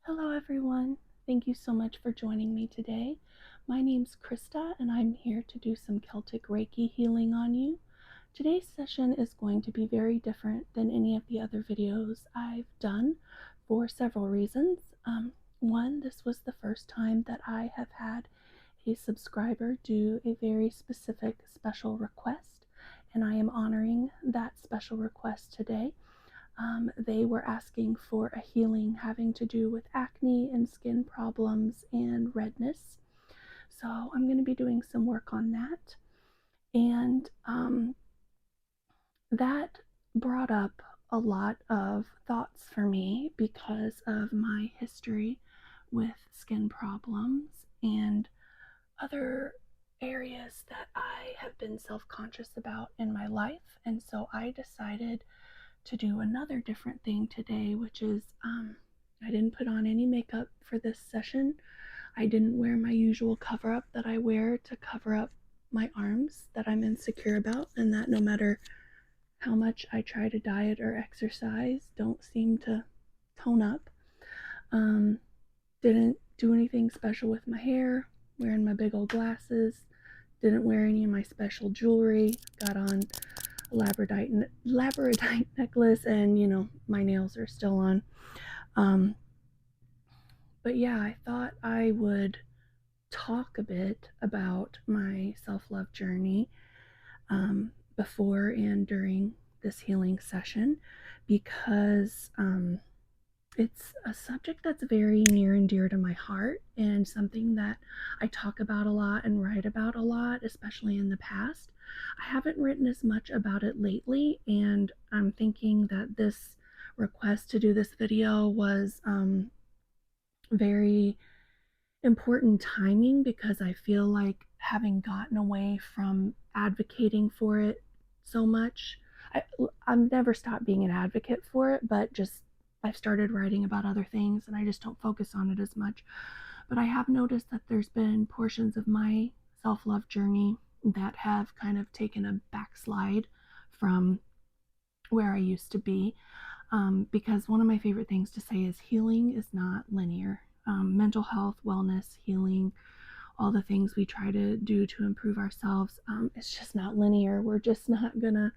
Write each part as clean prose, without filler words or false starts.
Hello, everyone. Thank you so much for joining me today. My name's Krista, and I'm here to do some Celtic Reiki healing on you. Today's session is going to be very different than any of the other videos I've done for several reasons. One, this was the first time that I have had a subscriber do a very specific special request, and I am honoring that special request today. They were asking for a healing having to do with acne and skin problems and redness. So I'm going to be doing some work on that. And that brought up a lot of thoughts for me because of my history with skin problems and other areas that I have been self-conscious about in my life. And so I decided to do another different thing today, which is I didn't put on any makeup for this session. I didn't wear my usual cover up that I wear to cover up my arms that I'm insecure about, and that no matter how much I try to diet or exercise, don't seem to tone up. Didn't do anything special with my hair, wearing my big old glasses, didn't wear any of my special jewelry, got on labradorite necklace, and my nails are still on. But yeah, I thought I would talk a bit about my self-love journey before and during this healing session because it's a subject that's very near and dear to my heart and something that I talk about a lot and write about a lot, especially in the past. I haven't written as much about it lately, and I'm thinking that this request to do this video was very important timing because I feel like having gotten away from advocating for it so much, I've never stopped being an advocate for it, but just I've started writing about other things and I just don't focus on it as much. But I have noticed that there's been portions of my self-love journey that have kind of taken a backslide from where I used to be. Because one of my favorite things to say is healing is not linear. Mental health, wellness, healing, all the things we try to do to improve ourselves, it's just not linear. We're just not gonna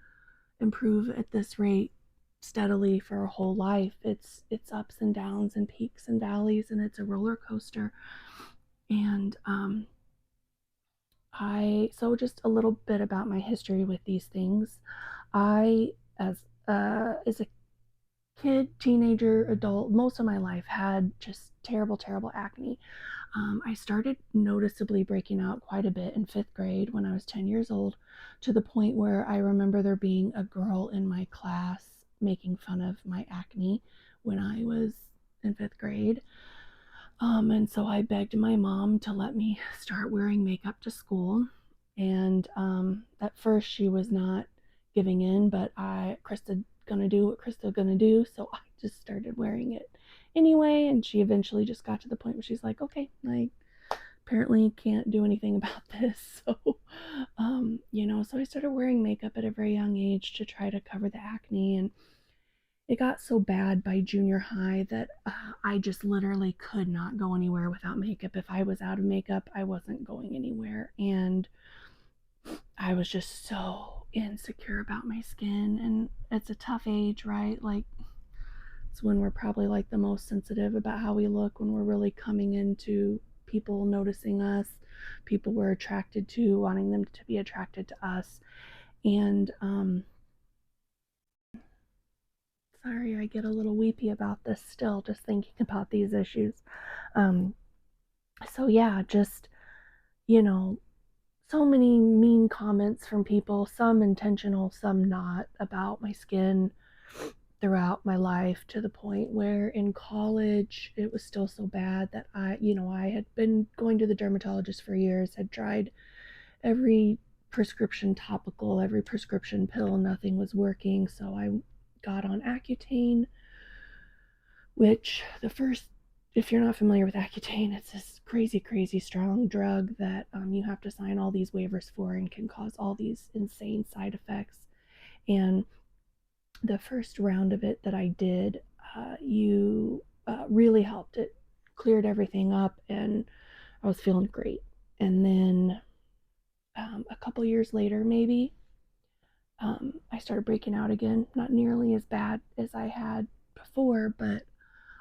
improve at this rate steadily for a whole life. It's ups and downs and peaks and valleys, and it's a roller coaster. And so just a little bit about my history with these things. I as a kid, teenager, adult, most of my life had just terrible acne. I started noticeably breaking out quite a bit in 5th grade when I was 10 years old, to the point where I remember there being a girl in my class making fun of my acne when I was in 5th grade. And so I begged my mom to let me start wearing makeup to school. And at first she was not giving in, but Krista gonna do what Krista gonna do. So I just started wearing it anyway. And she eventually just got to the point where she's like, okay, I apparently can't do anything about this. So I started wearing makeup at a very young age to try to cover the acne. And it got so bad by junior high that I just literally could not go anywhere without makeup. If I was out of makeup, I wasn't going anywhere. And I was just so insecure about my skin. And it's a tough age, right? Like, it's when we're probably like the most sensitive about how we look, when we're really coming into people noticing us, people we're attracted to, wanting them to be attracted to us. And sorry, I get a little weepy about this still, just thinking about these issues. Um, so yeah, just, you know, so many mean comments from people, some intentional, some not, about my skin throughout my life, to the point where in college it was still so bad that I had been going to the dermatologist for years, had tried every prescription topical, every prescription pill, nothing was working. So I got on Accutane, which if you're not familiar with Accutane, it's this crazy strong drug that you have to sign all these waivers for and can cause all these insane side effects. And the first round of it that I did, you really helped. It cleared everything up, and I was feeling great. And then a couple years later, maybe, I started breaking out again. Not nearly as bad as I had before, but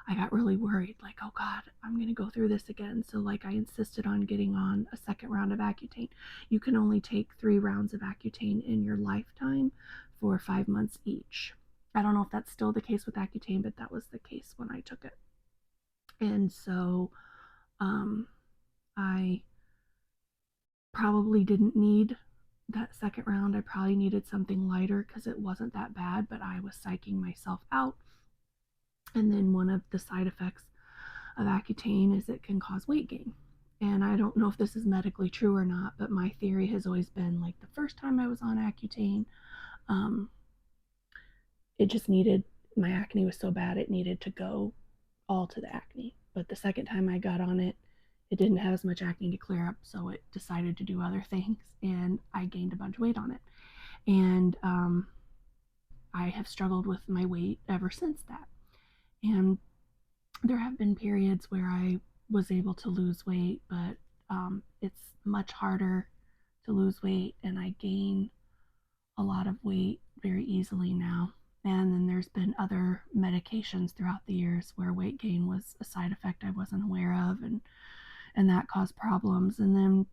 I got really worried, like, oh God, I'm going to go through this again. So, like, I insisted on getting on a second round of Accutane. You can only take 3 rounds of Accutane in your lifetime for 5 months each. I don't know if that's still the case with Accutane, but that was the case when I took it. And so, um, I probably didn't need that second round. I probably needed something lighter because it wasn't that bad, but I was psyching myself out. And then one of the side effects of Accutane is it can cause weight gain. And I don't know if this is medically true or not, but my theory has always been like the first time I was on Accutane, um, it just needed, my acne was so bad it needed to go all to the acne. But the second time I got on it, it didn't have as much acne to clear up, so it decided to do other things, and I gained a bunch of weight on it. And I have struggled with my weight ever since that. And there have been periods where I was able to lose weight, but it's much harder to lose weight, and I gain a lot of weight very easily now. And then there's been other medications throughout the years where weight gain was a side effect I wasn't aware of, and that caused problems. And then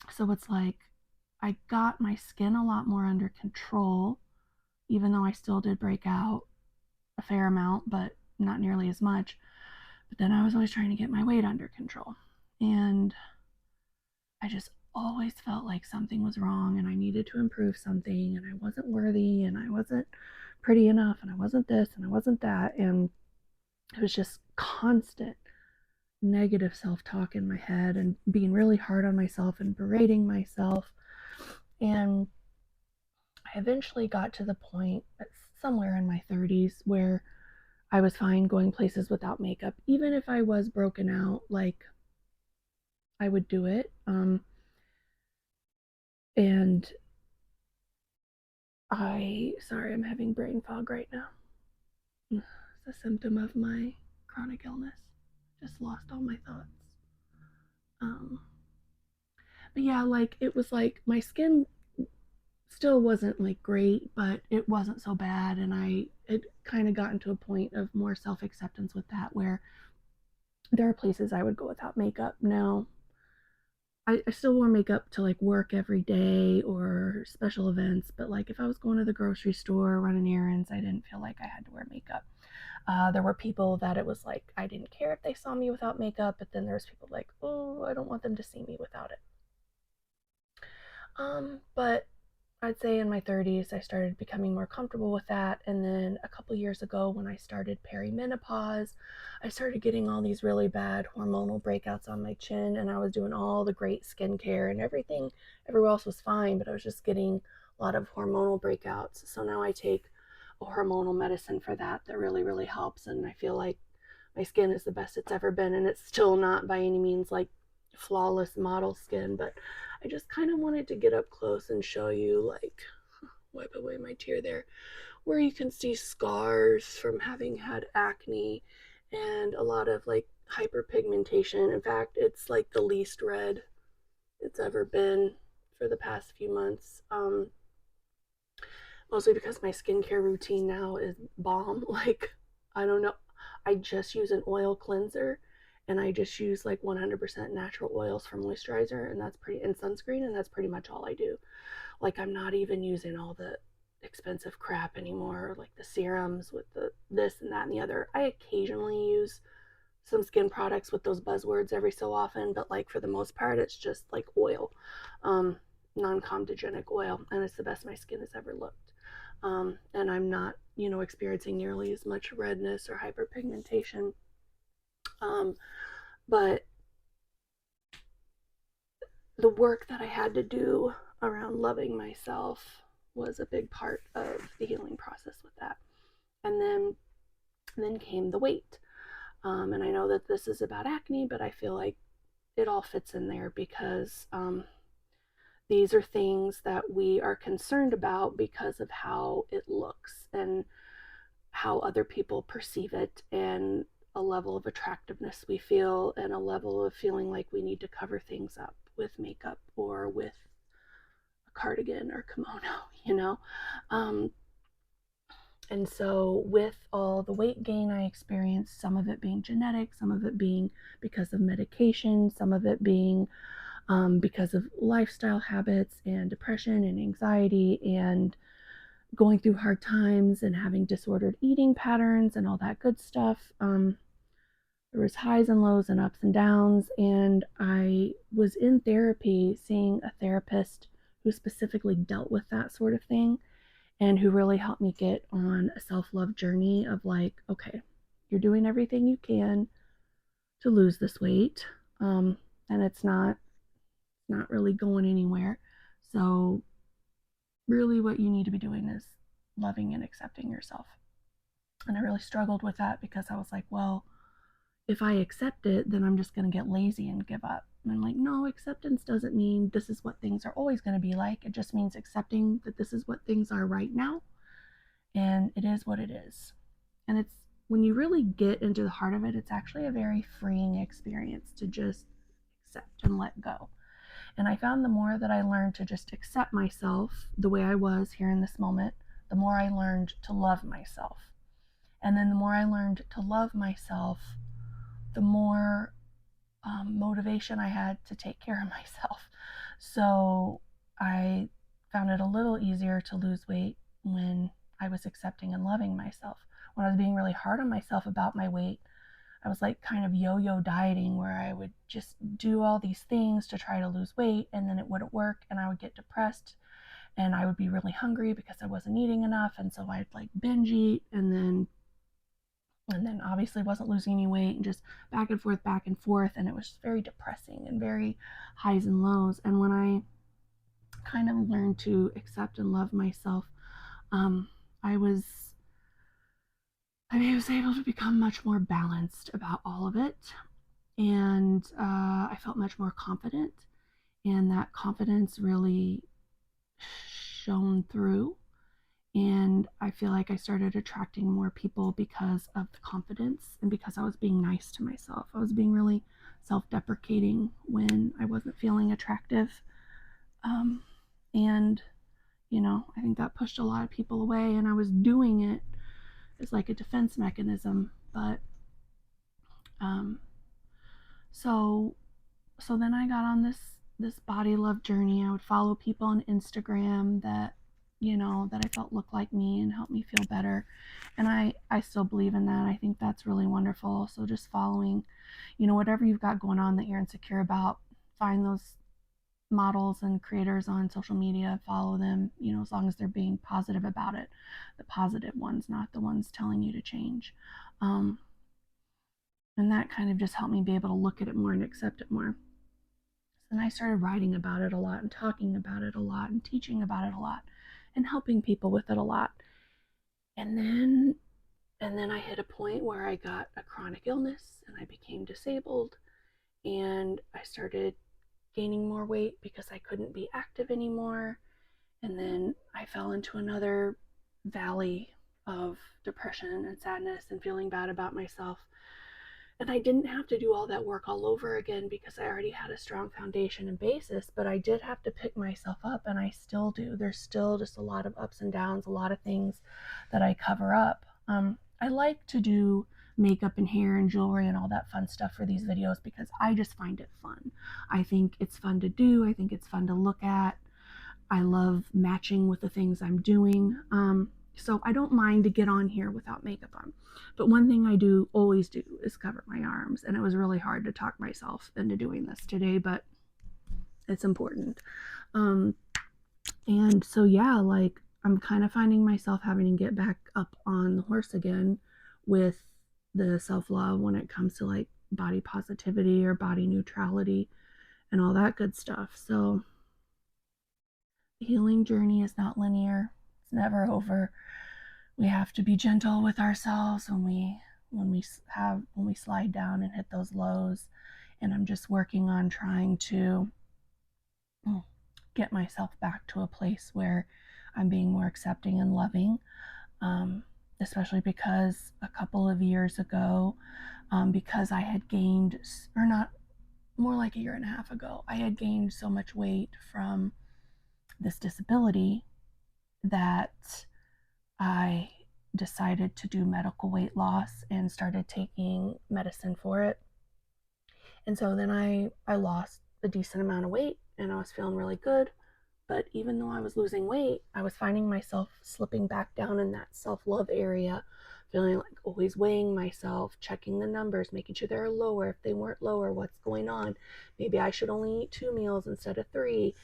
so it's like I got my skin a lot more under control, even though I still did break out a fair amount, but not nearly as much. But then I was always trying to get my weight under control. And I just always felt like something was wrong and I needed to improve something, and I wasn't worthy, and I wasn't pretty enough, and I wasn't this and I wasn't that. And it was just constant negative self-talk in my head and being really hard on myself and berating myself. And I eventually got to the point somewhere in my 30s where I was fine going places without makeup. Even if I was broken out, like, I would do it. And sorry, I'm having brain fog right now. It's a symptom of my chronic illness. Just lost all my thoughts. Um, but yeah, like, it was like my skin still wasn't like great, but it wasn't so bad. And it kind of gotten to a point of more self acceptance with that, where there are places I would go without makeup. Now, I still wore makeup to like work every day or special events, but like if I was going to the grocery store running errands, I didn't feel like I had to wear makeup. There were people that it was like I didn't care if they saw me without makeup, but then there's people like, oh, I don't want them to see me without it. But I'd say in my 30s, I started becoming more comfortable with that. And then a couple years ago, when I started perimenopause, I started getting all these really bad hormonal breakouts on my chin. And I was doing all the great skincare and everything. Everywhere else was fine, but I was just getting a lot of hormonal breakouts. So now I take a hormonal medicine for that really, really helps. And I feel like my skin is the best it's ever been. And it's still not by any means like flawless model skin, but I just kind of wanted to get up close and show you, like, wipe away my tear there, where you can see scars from having had acne and a lot of like hyperpigmentation. In fact, it's like the least red it's ever been for the past few months. Mostly because my skincare routine now is bomb. Like, I don't know. I just use an oil cleanser, and I just use like 100% natural oils for moisturizer, and sunscreen, and that's pretty much all I do. Like, I'm not even using all the expensive crap anymore, like the serums with the this and that and the other. I occasionally use some skin products with those buzzwords every so often, but like for the most part, it's just like oil, um, non-comedogenic oil, and it's the best my skin has ever looked. And I'm not, experiencing nearly as much redness or hyperpigmentation. Um, but the work that I had to do around loving myself was a big part of the healing process with that. And then came the weight. And I know that this is about acne, but I feel like it all fits in there because these are things that we are concerned about because of how it looks and how other people perceive it. And a level of attractiveness we feel and a level of feeling like we need to cover things up with makeup or with a cardigan or kimono, you know? Um, and so, with all the weight gain I experienced, some of it being genetic, some of it being because of medication, some of it being because of lifestyle habits and depression and anxiety and going through hard times and having disordered eating patterns and all that good stuff. There was highs and lows and ups and downs, and I was in therapy seeing a therapist who specifically dealt with that sort of thing and who really helped me get on a self-love journey of like, okay, you're doing everything you can to lose this weight, and it's not really going anywhere. So really what you need to be doing is loving and accepting yourself. And I really struggled with that because I was like, well, if I accept it, then I'm just going to get lazy and give up. And I'm like, no, acceptance doesn't mean this is what things are always going to be like. It just means accepting that this is what things are right now. And it is what it is. And it's when you really get into the heart of it, it's actually a very freeing experience to just accept and let go. And I found the more that I learned to just accept myself the way I was here in this moment, the more I learned to love myself. And then the more I learned to love myself, the more motivation I had to take care of myself. So I found it a little easier to lose weight when I was accepting and loving myself. When I was being really hard on myself about my weight, I was like kind of yo-yo dieting where I would just do all these things to try to lose weight and then it wouldn't work and I would get depressed and I would be really hungry because I wasn't eating enough, and so I'd like binge eat and then obviously wasn't losing any weight and just back and forth, and it was very depressing and very highs and lows. And when I kind of learned to accept and love myself, um, I was I was able to become much more balanced about all of it, and I felt much more confident, and that confidence really shone through. And I feel like I started attracting more people because of the confidence and because I was being nice to myself. I was being really self deprecating when I wasn't feeling attractive. Um, and, I think that pushed a lot of people away, and I was doing it as like a defense mechanism. But um, so so then I got on this body love journey. I would follow people on Instagram that I felt looked like me and helped me feel better. And I still believe in that. I think that's really wonderful. So just following, whatever you've got going on that you're insecure about, find those models and creators on social media, follow them, as long as they're being positive about it, the positive ones, not the ones telling you to change. Um, and that kind of just helped me be able to look at it more and accept it more. And I started writing about it a lot and talking about it a lot and teaching about it a lot and helping people with it a lot. And then I hit a point where I got a chronic illness and I became disabled, and I started gaining more weight because I couldn't be active anymore. And then I fell into another valley of depression and sadness and feeling bad about myself. And I didn't have to do all that work all over again because I already had a strong foundation and basis, but I did have to pick myself up, and I still do. There's still just a lot of ups and downs, a lot of things that I cover up. I like to do makeup and hair and jewelry and all that fun stuff for these videos because I just find it fun. I think it's fun to do. I think it's fun to look at. I love matching with the things I'm doing. So I don't mind to get on here without makeup on. But one thing I do always do is cover my arms. And it was really hard to talk myself into doing this today, but it's important. And so, yeah, like I'm kind of finding myself having to get back up on the horse again with the self love when it comes to like body positivity or body neutrality and all that good stuff. So, the healing journey is not linear, it's never over. We have to be gentle with ourselves when we slide down and hit those lows. And I'm just working on trying to get myself back to a place where I'm being more accepting and loving. especially because a couple of years ago, because I had gained, or not, more like a year and a half ago, I had gained so much weight from this disability that I decided to do medical weight loss and started taking medicine for it. And so then I lost a decent amount of weight and I was feeling really good. But even though I was losing weight, I was finding myself slipping back down in that self love area, feeling like always weighing myself, checking the numbers, making sure they're lower. If they weren't lower, what's going on? Maybe I should only eat 2 meals instead of three.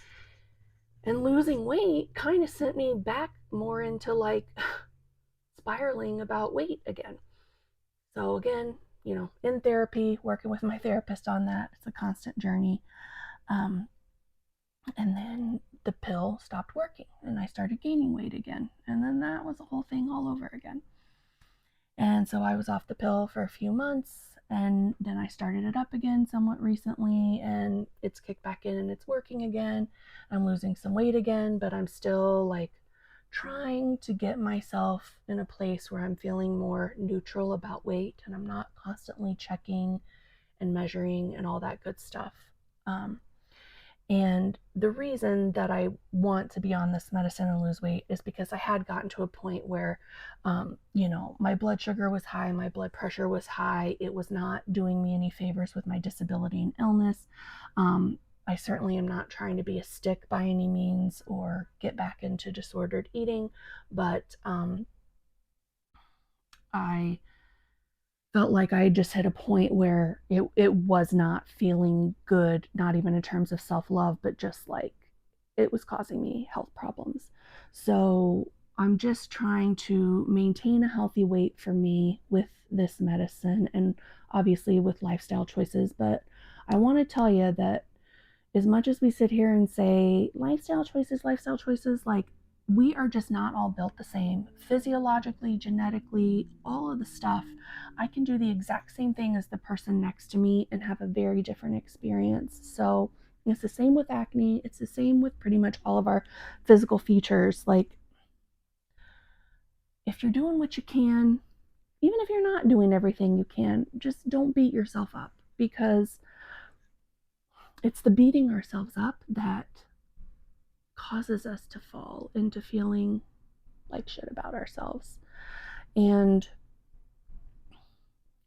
And losing weight kind of sent me back more into like spiraling about weight again. So, again, in therapy, working with my therapist on that, it's a constant journey. Um, and then the pill stopped working and I started gaining weight again. And then that was the whole thing all over again. And so I was off the pill for a few months and then I started it up again somewhat recently and it's kicked back in and it's working again. I'm losing some weight again, but I'm still like trying to get myself in a place where I'm feeling more neutral about weight and I'm not constantly checking and measuring and all that good stuff. Um, and the reason that I want to be on this medicine and lose weight is because I had gotten to a point where, my blood sugar was high, my blood pressure was high. It was not doing me any favors with my disability and illness. I certainly am not trying to be a stick by any means or get back into disordered eating, but I felt like I just hit a point where it was not feeling good, not even in terms of self love, but just like it was causing me health problems. So I'm just trying to maintain a healthy weight for me with this medicine and obviously with lifestyle choices. But I want to tell you that as much as we sit here and say lifestyle choices, like we are just not all built the same. Physiologically, genetically, all of the stuff. I can do the exact same thing as the person next to me and have a very different experience. So it's the same with acne. It's the same with pretty much all of our physical features. Like if you're doing what you can, even if you're not doing everything you can, just don't beat yourself up because it's the beating ourselves up that causes us to fall into feeling like shit about ourselves. And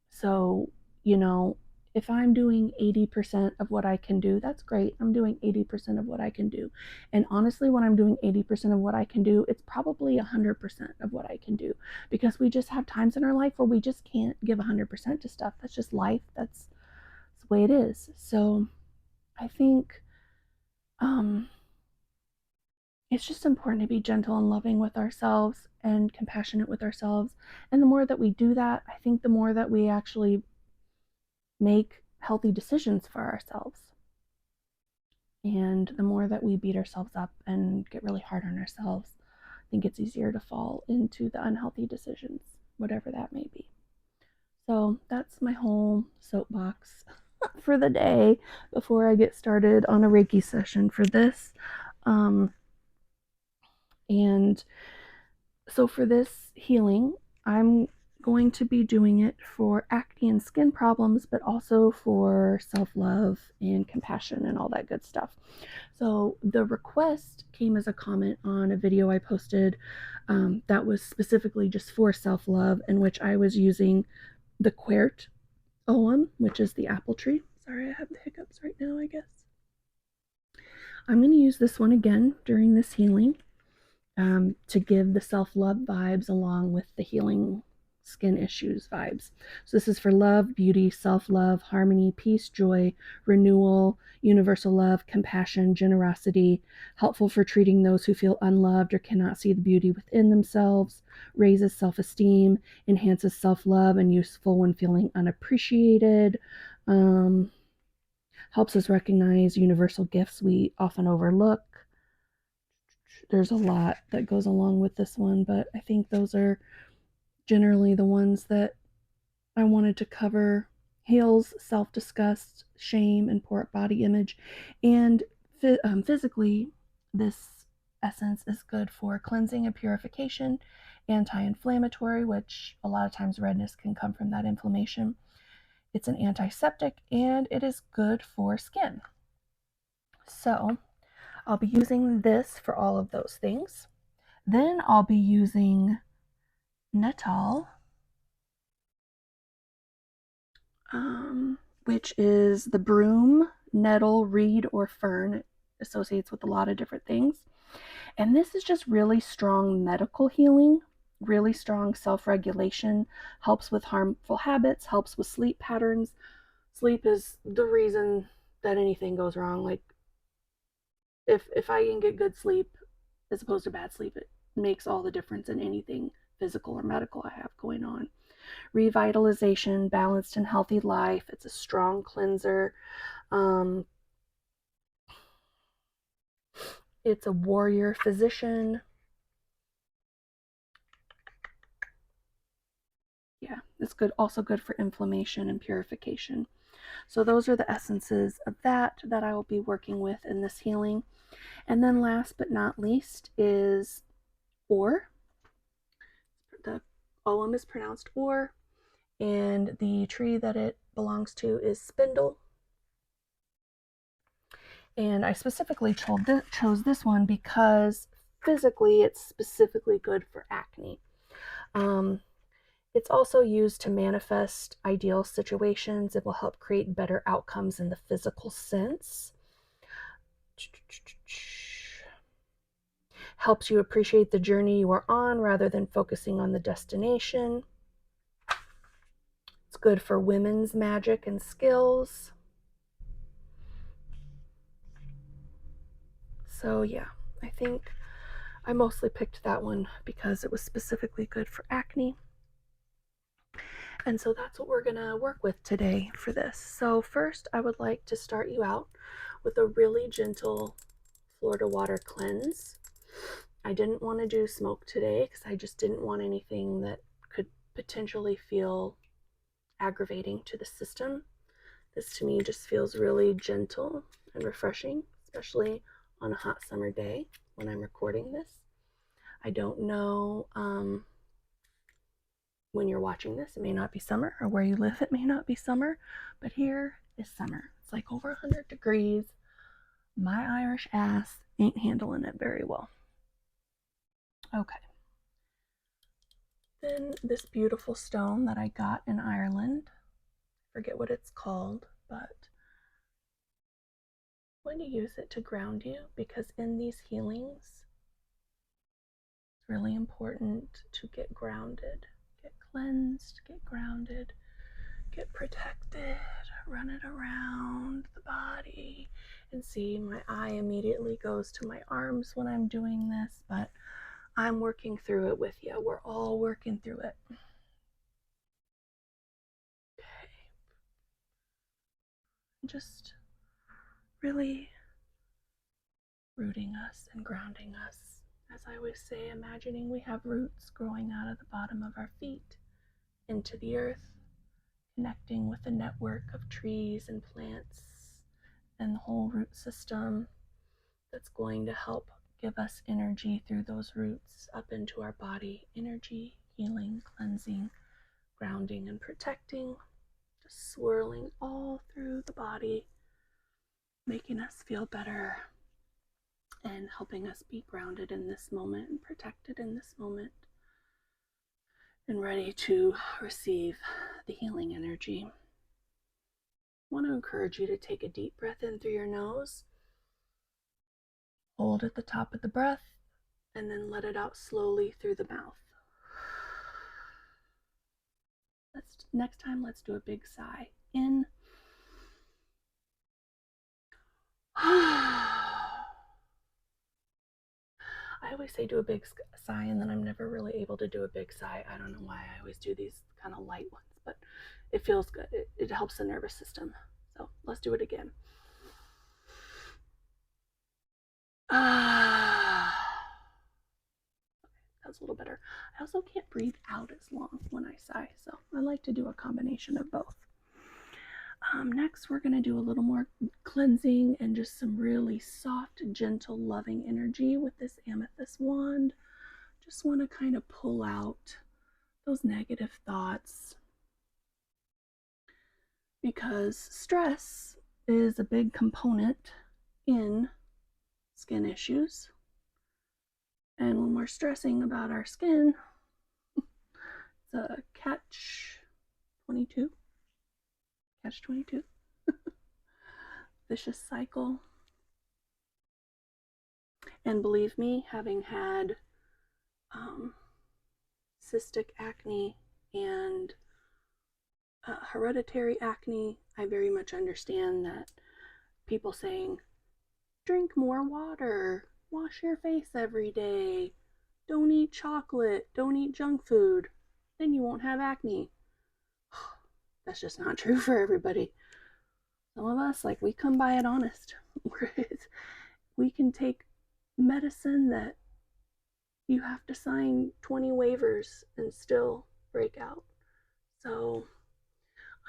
so, you know, if I'm doing 80% of what I can do, that's great. I'm doing 80% of what I can do. And honestly, when I'm doing 80% of what I can do, it's probably 100% of what I can do because we just have times in our life where we just can't give 100% to stuff. That's just life. That's the way it is. So I think it's just important to be gentle and loving with ourselves and compassionate with ourselves. And the more that we do that, I think the more that we actually make healthy decisions for ourselves. And the more that we beat ourselves up and get really hard on ourselves, I think it's easier to fall into the unhealthy decisions, whatever that may be. So that's my whole soapbox for the day before I get started on a Reiki session for this. And so for this healing, I'm going to be doing it for acne and skin problems, but also for self love and compassion and all that good stuff. So the request came as a comment on a video I posted that was specifically just for self love, in which I was using the Quert Oum, which is the apple tree. Sorry, I have the hiccups right now, I guess. I'm going to use this one again during this healing. To give the self-love vibes along with the healing skin issues vibes. So this is for love, beauty, self-love, harmony, peace, joy, renewal, universal love, compassion, generosity, helpful for treating those who feel unloved or cannot see the beauty within themselves, raises self-esteem, enhances self-love, and useful when feeling unappreciated. Helps us recognize universal gifts we often overlook. There's a lot that goes along with this one, but I think those are generally the ones that I wanted to cover. Heals self-disgust, shame, and poor body image. And physically, this essence is good for cleansing and purification. anti-inflammatory, which a lot of times redness can come from that inflammation. It's an antiseptic, and it is good for skin. So I'll be using this for all of those things. Then I'll be using Nettle, which is the broom, nettle, reed, or fern. It associates with a lot of different things. And this is just really strong medical healing, really strong self-regulation, helps with harmful habits, helps with sleep patterns. Sleep is the reason that anything goes wrong. Like if I can get good sleep as opposed to bad sleep, it makes all the difference in anything physical or medical I have going on. Revitalization, balanced and healthy life. It's a strong cleanser. It's a warrior physician. Yeah, it's good. Also good for inflammation and purification. So those are the essences of that I will be working with in this healing. And then last but not least is Or. The Ogham is pronounced Or, and the tree that it belongs to is Spindle. And I specifically chose this one because physically it's specifically good for acne. It's also used to manifest ideal situations. It will help create better outcomes in the physical sense. Helps you appreciate the journey you are on rather than focusing on the destination. It's good for women's magic and skills. So yeah, I think I mostly picked that one because it was specifically good for acne. And so that's what we're gonna work with today for this. So first I would like to start you out with a really gentle Florida water cleanse. I didn't want to do smoke today because I just didn't want anything that could potentially feel aggravating to the system. This to me just feels really gentle and refreshing, especially on a hot summer day when I'm recording this. I don't know when you're watching this, it may not be summer, or where you live, it may not be summer, but here is summer. It's like over 100 degrees. My Irish ass ain't handling it very well. Okay. Then this beautiful stone that I got in Ireland, I forget what it's called, but I'm going to use it to ground you because in these healings, it's really important to get grounded, get cleansed, get grounded, get protected, run it around the body. And see, my eye immediately goes to my arms when I'm doing this, but I'm working through it with you. We're all working through it. Okay. Just really rooting us and grounding us. As I always say, imagining we have roots growing out of the bottom of our feet into the earth, connecting with a network of trees and plants and the whole root system that's going to help give us energy through those roots up into our body. Energy, healing, cleansing, grounding, and protecting, just swirling all through the body, making us feel better and helping us be grounded in this moment and protected in this moment and ready to receive the healing energy. I want to encourage you to take a deep breath in through your nose, hold at the top of the breath, and then let it out slowly through the mouth. Next time, let's do a big sigh. In. I always say do a big sigh, and then I'm never really able to do a big sigh. I don't know why. I always do these kind of light ones, but it feels good. It helps the nervous system. So let's do it again. That's a little better. I also can't breathe out as long when I sigh, so I like to do a combination of both. Next, we're going to do a little more cleansing and just some really soft, gentle, loving energy with this amethyst wand. just want to kind of pull out those negative thoughts, because stress is a big component in skin issues. And when we're stressing about our skin, it's a catch 22. Catch 22. Vicious cycle. And believe me, having had cystic acne and hereditary acne, I very much understand that people saying, drink more water, wash your face every day, don't eat chocolate, don't eat junk food, then you won't have acne. That's just not true for everybody. Some of us, like, we come by it honest. We can take medicine that you have to sign 20 waivers and still break out. So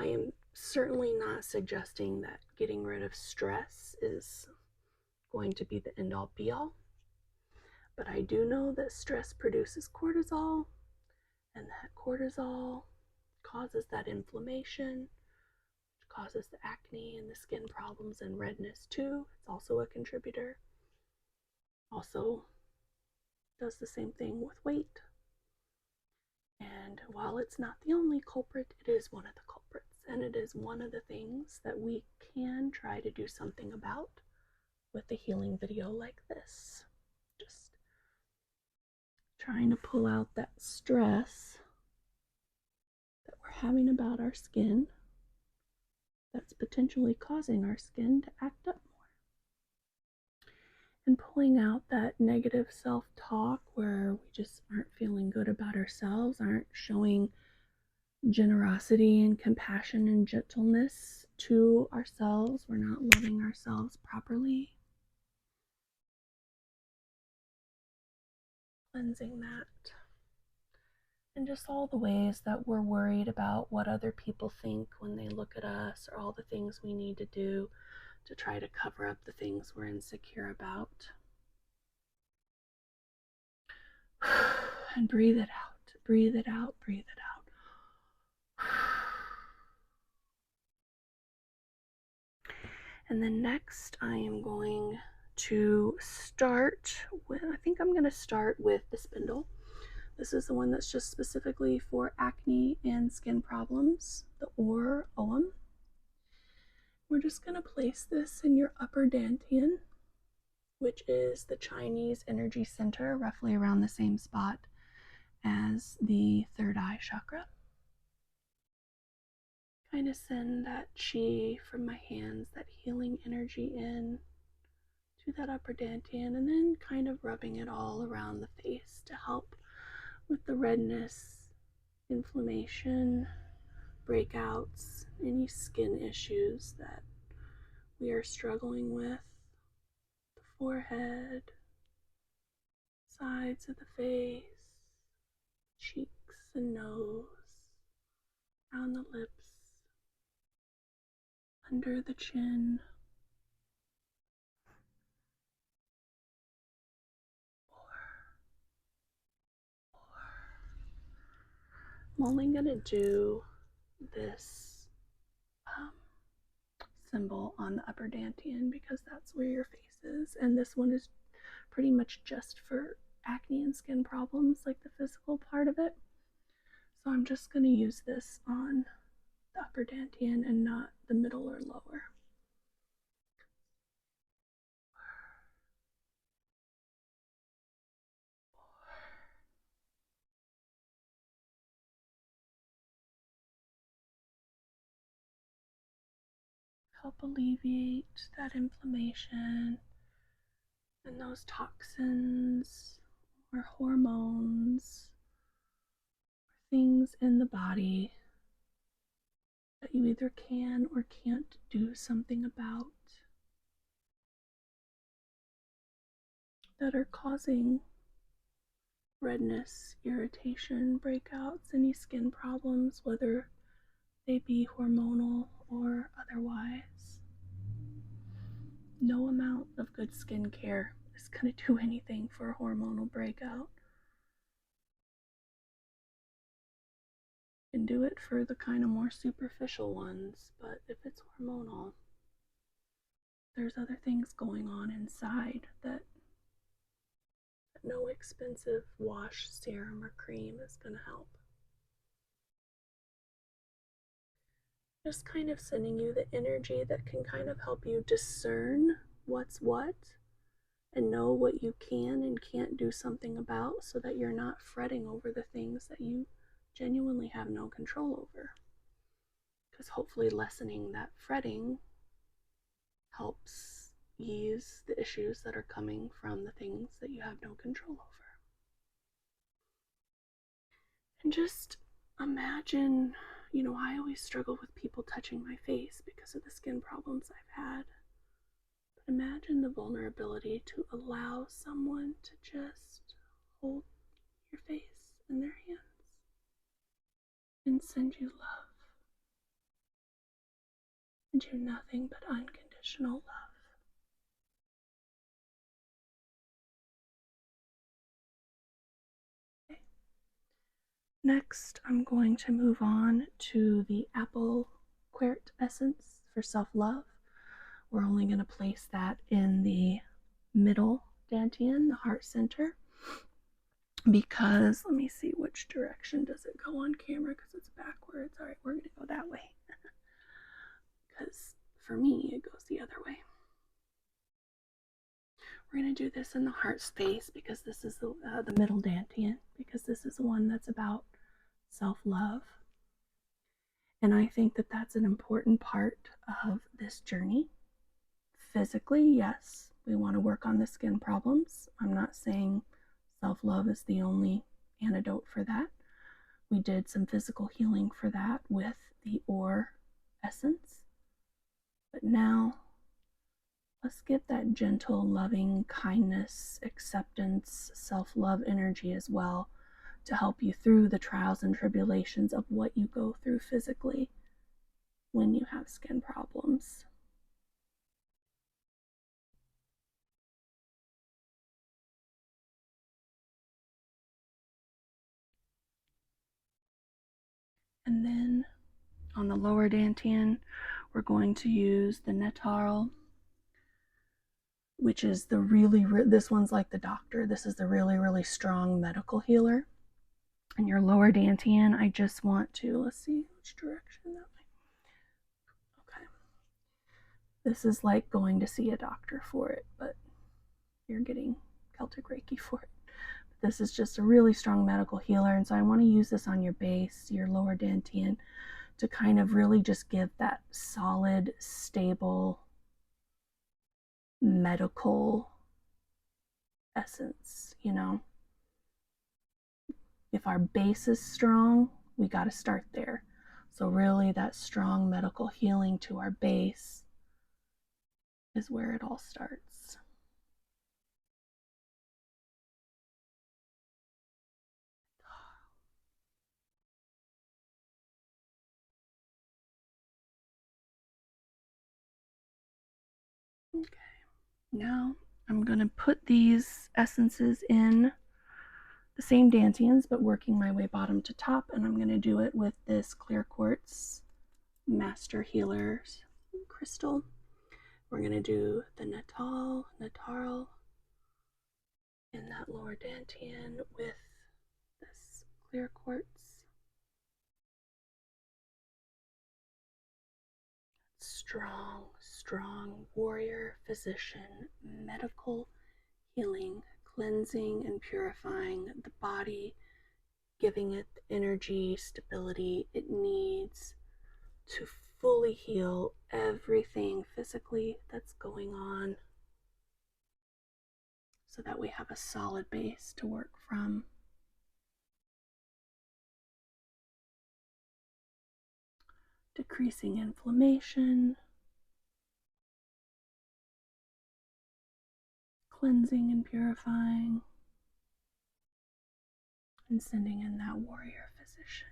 I am certainly not suggesting that getting rid of stress is going to be the end all be all. But I do know that stress produces cortisol, and that cortisol causes that inflammation, which causes the acne and the skin problems and redness too. It's also a contributor. Also does the same thing with weight. And while it's not the only culprit, it is one of the culprits. And it is one of the things that we can try to do something about with a healing video like this. Just trying to pull out that stress that we're having about our skin that's potentially causing our skin to act up more. And pulling out that negative self-talk where we just aren't feeling good about ourselves, aren't showing generosity and compassion and gentleness to ourselves. We're not loving ourselves properly. Cleansing that. And just all the ways that we're worried about what other people think when they look at us, or all the things we need to do to try to cover up the things we're insecure about. And breathe it out, breathe it out, breathe it out. And then next I am going to start with, I think I'm going to start with the spindle. This is the one that's just specifically for acne and skin problems, the OM. We're just going to place this in your upper dantian, which is the Chinese energy center, roughly around the same spot as the third eye chakra. Kind of send that chi from my hands, that healing energy in to that upper dantian, and then kind of rubbing it all around the face to help with the redness, inflammation, breakouts, any skin issues that we are struggling with. The forehead, sides of the face, cheeks and nose, around the lips, under the chin, I'm only going to do this symbol on the upper dantian because that's where your face is, and this one is pretty much just for acne and skin problems, like the physical part of it. So I'm just going to use this on the upper dantian and not the middle or lower. Help alleviate that inflammation and those toxins or hormones or things in the body that you either can or can't do something about, that are causing redness, irritation, breakouts, any skin problems, whether they be hormonal or otherwise. No amount of good skincare is going to do anything for a hormonal breakout. can do it for the kind of more superficial ones, but if it's hormonal, there's other things going on inside that no expensive wash, serum, or cream is going to help. Just kind of sending you the energy that can kind of help you discern what's what and know what you can and can't do something about, so that you're not fretting over the things that you genuinely have no control over. Because hopefully lessening that fretting helps ease the issues that are coming from the things that you have no control over. And just imagine, I always struggle with people touching my face because of the skin problems I've had. But imagine the vulnerability to allow someone to just hold your face in their hands and send you love and do nothing but unconditional love. Okay. Next, I'm going to move on to the apple quert essence for self-love. We're only going to place that in the middle dantian, the heart center, because let me see, which direction does it go on camera, because it's backwards. All right, we're going to go that way because for me it goes the other way. We're going to do this in the heart space because this is the middle dantian, because this is the one that's about self-love. And I think that that's an important part of this journey. Physically, yes, we want to work on the skin problems. I'm not saying self-love is the only antidote for that. We did some physical healing for that with the ore essence. But now, let's get that gentle, loving, kindness, acceptance, self-love energy as well to help you through the trials and tribulations of what you go through physically when you have skin problems. And then on the lower dantian, we're going to use the netral, which is the this one's like the doctor. This is the really strong medical healer. And your lower dantian, I just want to, let's see which direction that way. Okay. This is like going to see a doctor for it, but you're getting Celtic Reiki for it. This is just a really strong medical healer, and so I want to use this on your base, your lower dantian, to kind of really just give that solid, stable, medical essence, If our base is strong, we got to start there. So really that strong medical healing to our base is where it all starts. Okay, now I'm going to put these essences in the same dantians, but working my way bottom to top, and I'm going to do it with this clear quartz master healers crystal. We're going to do the netral in that lower dantian with this clear quartz. Strong warrior, physician, medical healing, cleansing and purifying the body, giving it the energy, stability it needs to fully heal everything physically that's going on, so that we have a solid base to work from. Decreasing inflammation, cleansing and purifying, and sending in that warrior physician.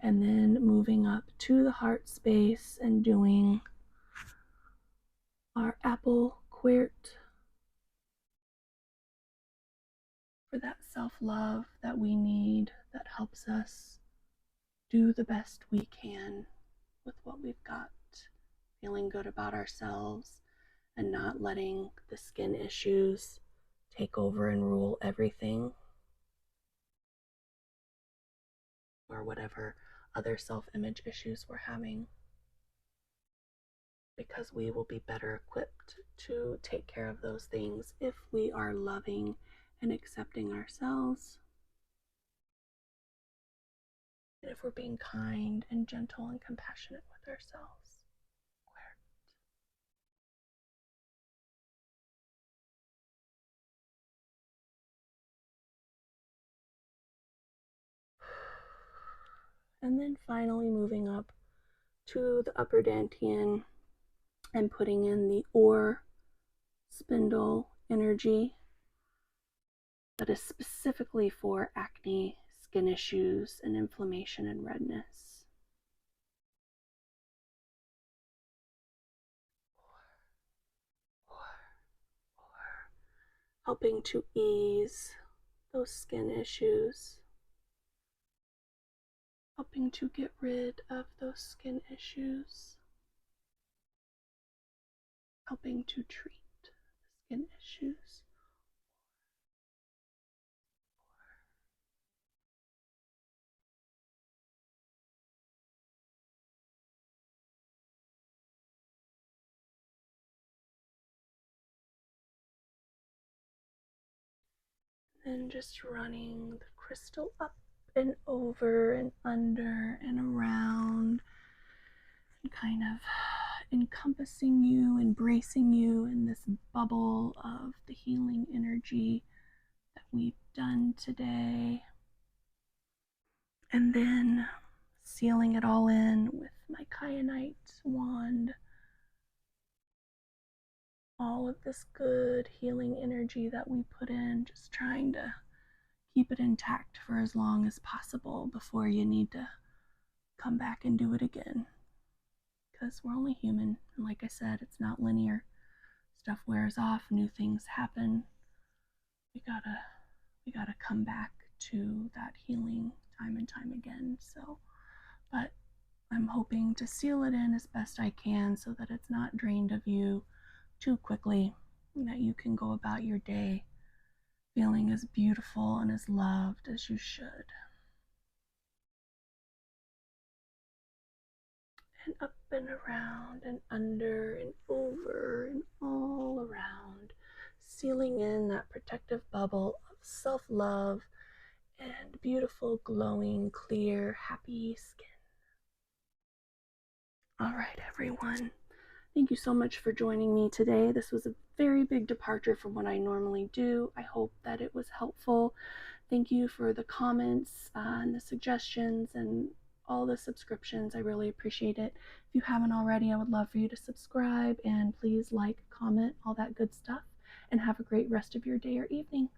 And then moving up to the heart space and doing our apple quert for that self-love that we need, that helps us do the best we can with what we've got, feeling good about ourselves and not letting the skin issues take over and rule everything, or whatever other self-image issues we're having, because we will be better equipped to take care of those things if we are loving and accepting ourselves, and if we're being kind and gentle and compassionate with ourselves. And then finally moving up to the upper dantian and putting in the ore spindle energy that is specifically for acne, skin issues, and inflammation and redness. Helping to ease those skin issues, helping to get rid of those skin issues, helping to treat the skin issues. And just running the crystal up and over and under and around, and kind of encompassing you, embracing you in this bubble of the healing energy that we've done today. And then sealing it all in with my kyanite wand. All of this good healing energy that we put in, just trying to keep it intact for as long as possible before you need to come back and do it again. Because we're only human, and like I said, it's not linear. Stuff wears off, new things happen. We gotta come back to that healing time and time again. So, but I'm hoping to seal it in as best I can so that it's not drained of you too quickly, and that you can go about your day feeling as beautiful and as loved as you should. And up and around and under and over and all around, sealing in that protective bubble of self-love and beautiful, glowing, clear, happy skin. All right, everyone. Thank you so much for joining me today. This was a very big departure from what I normally do. I hope that it was helpful. Thank you for the comments and the suggestions and all the subscriptions. I really appreciate it. If you haven't already, I would love for you to subscribe and please like, comment, all that good stuff. And have a great rest of your day or evening.